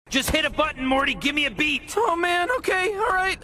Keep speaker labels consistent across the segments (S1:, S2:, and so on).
S1: Just hit a button, Morty, give me a beat!
S2: Oh man, okay, alright,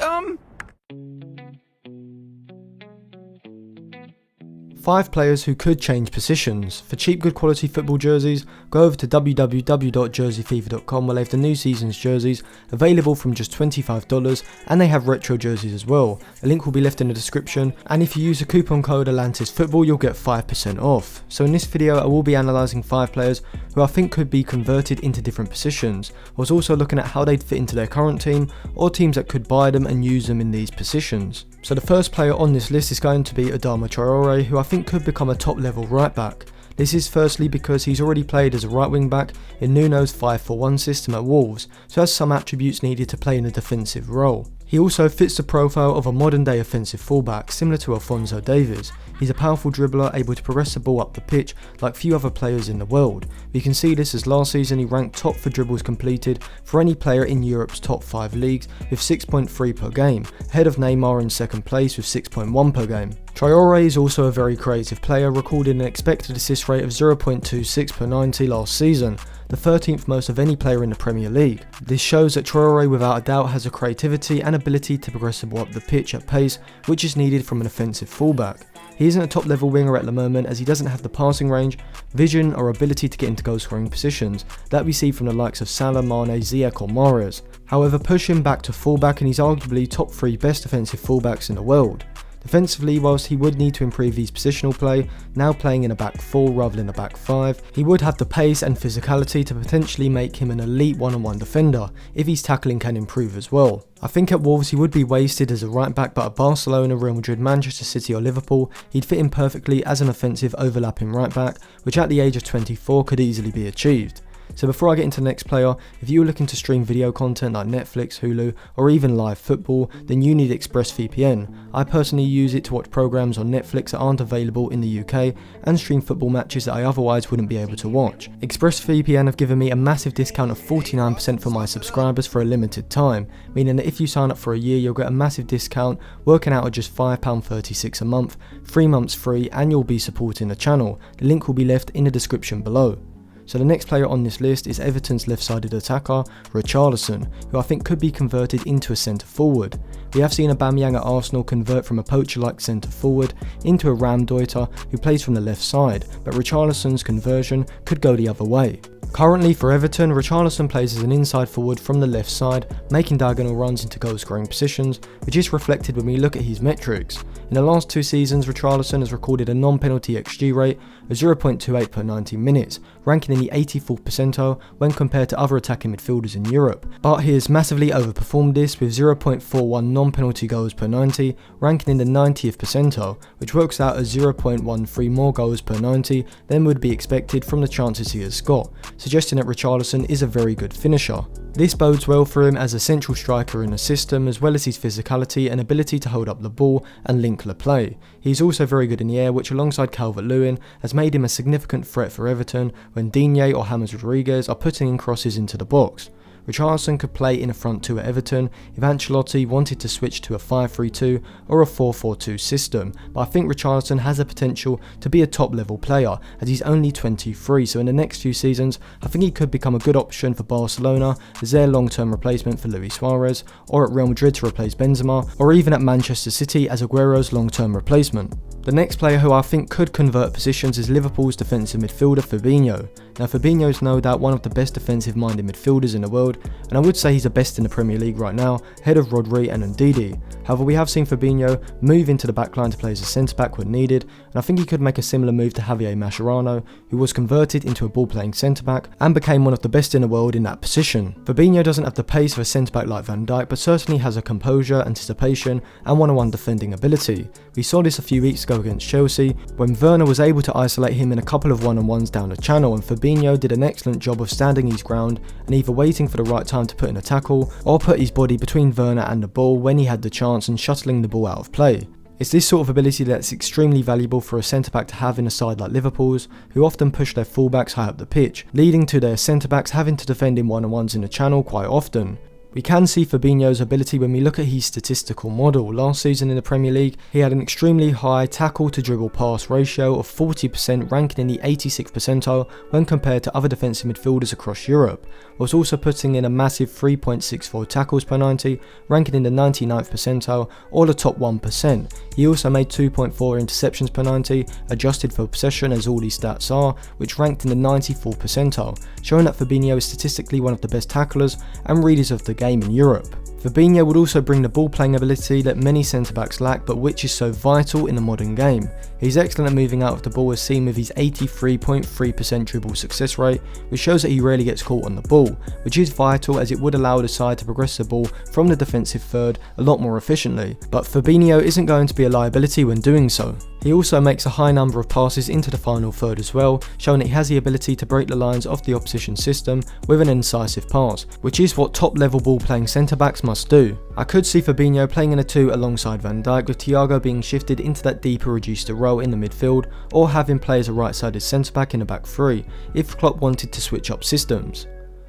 S3: 5 players who could change positions. For cheap good quality football jerseys, go over to www.jerseyfever.com where they have the new season's jerseys available from just $25, and they have retro jerseys as well. A link will be left in the description, and if you use the coupon code ATLANTISFOOTBALL you'll get 5% off. So in this video I will be analysing 5 players who I think could be converted into different positions. I was also looking at how they'd fit into their current team, or teams that could buy them and use them in these positions. So the first player on this list is going to be Adama Traore, who I think could become a top level right back. This is firstly because he's already played as a right wing back in Nuno's 5-4-1 system at Wolves, so has some attributes needed to play in a defensive role. He also fits the profile of a modern day offensive fullback, similar to Alphonso Davies. He's a powerful dribbler, able to progress the ball up the pitch like few other players in the world. We can see this as last season he ranked top for dribbles completed for any player in Europe's top 5 leagues with 6.3 per game, ahead of Neymar in second place with 6.1 per game. Traore is also a very creative player, recording an expected assist rate of 0.26 per 90 last season, the 13th most of any player in the Premier League. This shows that Traore without a doubt has a creativity and ability to progress the ball up the pitch at pace, which is needed from an offensive fullback. He isn't a top level winger at the moment as he doesn't have the passing range, vision or ability to get into goal scoring positions that we see from the likes of Salah, Mane, Ziyech or Mahrez. However, push him back to fullback and he's arguably top 3 best defensive fullbacks in the world. Defensively, whilst he would need to improve his positional play, now playing in a back 4 rather than a back 5, he would have the pace and physicality to potentially make him an elite one-on-one defender, if his tackling can improve as well. I think at Wolves he would be wasted as a right back, but at Barcelona, Real Madrid, Manchester City or Liverpool, he'd fit in perfectly as an offensive overlapping right back, which at the age of 24 could easily be achieved. So before I get into the next player, if you're looking to stream video content like Netflix, Hulu or even live football, then you need ExpressVPN. I personally use it to watch programs on Netflix that aren't available in the UK and stream football matches that I otherwise wouldn't be able to watch. ExpressVPN have given me a massive discount of 49% for my subscribers for a limited time, meaning that if you sign up for a year you'll get a massive discount working out at just £5.36 a month, 3 months free, and you'll be supporting the channel. The link will be left in the description below. So the next player on this list is Everton's left-sided attacker, Richarlison, who I think could be converted into a centre forward. We have seen AUBAMEYANG at Arsenal convert from a poacher-like centre forward into a ramdeuter who plays from the left side, but Richarlison's conversion could go the other way. Currently for Everton, Richarlison plays as an inside forward from the left side, making diagonal runs into goal scoring positions, which is reflected when we look at his metrics. In the last 2 seasons, Richarlison has recorded a non-penalty XG rate of 0.28 per 90 minutes, ranking in the 84th percentile when compared to other attacking midfielders in Europe. But he has massively overperformed this with 0.41 non-penalty goals per 90, ranking in the 90th percentile, which works out as 0.13 more goals per 90 than would be expected from the chances he has got, suggesting that Richarlison is a very good finisher. This bodes well for him as a central striker in the system, as well as his physicality and ability to hold up the ball and link the play. He's also very good in the air, which alongside Calvert-Lewin has made him a significant threat for Everton when Digne or James Rodriguez are putting in crosses into the box. Richarlison could play in a front 2 at Everton if Ancelotti wanted to switch to a 5-3-2 or a 4-4-2 system, but I think Richarlison has the potential to be a top level player as he's only 23, so in the next few seasons I think he could become a good option for Barcelona as their long term replacement for Luis Suarez, or at Real Madrid to replace Benzema, or even at Manchester City as Aguero's long term replacement. The next player who I think could convert positions is Liverpool's defensive midfielder Fabinho. Now Fabinho is no doubt one of the best defensive minded midfielders in the world, and I would say he's the best in the Premier League right now, ahead of Rodri and Ndidi. However, we have seen Fabinho move into the backline to play as a centre back when needed, and I think he could make a similar move to Javier Mascherano, who was converted into a ball playing centre back and became one of the best in the world in that position. Fabinho doesn't have the pace of a centre back like Van Dijk, but certainly has a composure, anticipation and one-on-one defending ability. We saw this a few weeks ago against Chelsea when Werner was able to isolate him in a couple of one-on-ones down the channel, and Fabinho did an excellent job of standing his ground and either waiting for the right time to put in a tackle or put his body between Werner and the ball when he had the chance and shuttling the ball out of play. It's this sort of ability that's extremely valuable for a centre-back to have in a side like Liverpool's, who often push their fullbacks high up the pitch, leading to their centre-backs having to defend in one-on-ones in the channel quite often. We can see Fabinho's ability when we look at his statistical model. Last season in the Premier League, he had an extremely high tackle to dribble pass ratio of 40%, ranking in the 86th percentile when compared to other defensive midfielders across Europe, whilst also putting in a massive 3.64 tackles per 90, ranking in the 99th percentile or the top 1%. He also made 2.4 interceptions per 90, adjusted for possession as all these stats are, which ranked in the 94th percentile, showing that Fabinho is statistically one of the best tacklers and readers of the game in Europe. Fabinho would also bring the ball playing ability that many centre backs lack, but which is so vital in the modern game. He's excellent at moving out of the ball, as seen with his 83.3% dribble success rate, which shows that he rarely gets caught on the ball, which is vital as it would allow the side to progress the ball from the defensive third a lot more efficiently. But Fabinho isn't going to be a liability when doing so. He also makes a high number of passes into the final third as well, showing that he has the ability to break the lines of the opposition system with an incisive pass, which is what top level ball playing centre backs must do. I could see Fabinho playing in a 2 alongside Van Dijk, with Thiago being shifted into that deeper reduced role in the midfield, or having play as a right sided centre back in the back 3 if Klopp wanted to switch up systems.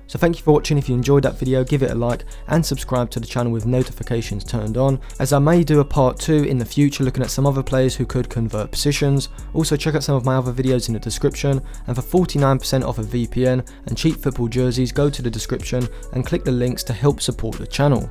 S3: So thank you for watching. If you enjoyed that video, give it a like and subscribe to the channel with notifications turned on, as I may do a part 2 in the future looking at some other players who could convert positions. Also check out some of my other videos in the description, and for 49% off a VPN and cheap football jerseys, go to the description and click the links to help support the channel.